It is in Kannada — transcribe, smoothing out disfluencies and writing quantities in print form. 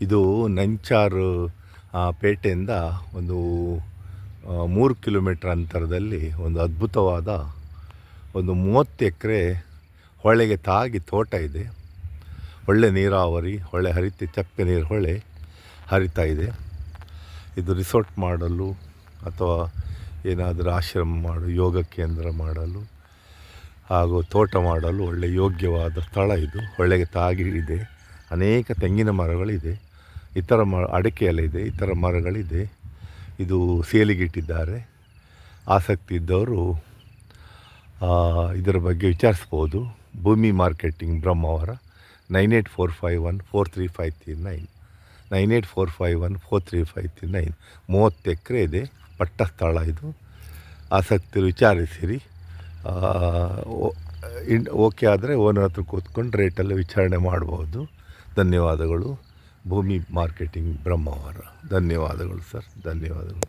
ಇದು ನಂಚಾರು ಪೇಟೆಯಿಂದ ಒಂದು 3 ಕಿಲೋಮೀಟ್ರ್ ಅಂತರದಲ್ಲಿ ಒಂದು ಅದ್ಭುತವಾದ ಒಂದು 30 ಎಕರೆ ಹೊಳೆಗೆ ತಾಗಿ ತೋಟ ಇದೆ. ಒಳ್ಳೆ ನೀರಾವರಿ, ಹೊಳೆ ಚಪ್ಪೆ ನೀರು ಹೊಳೆ ಹರಿತಾ ಇದೆ. ಇದು ರಿಸಾರ್ಟ್ ಮಾಡಲು ಅಥವಾ ಏನಾದರೂ ಆಶ್ರಮ ಯೋಗ ಕೇಂದ್ರ ಮಾಡಲು ಹಾಗೂ ತೋಟ ಮಾಡಲು ಒಳ್ಳೆ ಯೋಗ್ಯವಾದ ಸ್ಥಳ ಇದು. ಹೊಳೆಗೆ ತಾಗಿ ಇದೆ. ಅನೇಕ ತೆಂಗಿನ ಮರಗಳಿದೆ, ಇತರ ಅಡಿಕೆ ಎಲೆ ಇದೆ, ಇತರ ಮರಗಳಿದೆ. ಇದು ಸೇಲಿಗಿಟ್ಟಿದ್ದಾರೆ. ಆಸಕ್ತಿ ಇದ್ದವರು ಇದರ ಬಗ್ಗೆ ವಿಚಾರಿಸ್ಬೋದು. ಭೂಮಿ ಮಾರ್ಕೆಟಿಂಗ್ ಬ್ರಹ್ಮಾವರ 9845143539 9845143539. 30 ಎಕರೆ ಇದೆ, ಪಟ್ಟ ಸ್ಥಳ ಇದು. ಆಸಕ್ತಿ ವಿಚಾರಿಸಿರಿ. ಓಕೆ ಆದರೆ ಓನರ್ ಹತ್ರ ಕೂತ್ಕೊಂಡು ರೇಟೆಲ್ಲ ವಿಚಾರಣೆ ಮಾಡ್ಬೋದು. ಧನ್ಯವಾದಗಳು. ಭೂಮಿ ಮಾರ್ಕೆಟಿಂಗ್ ಬ್ರಹ್ಮಾವರ. ಧನ್ಯವಾದಗಳು ಸರ್, ಧನ್ಯವಾದಗಳು.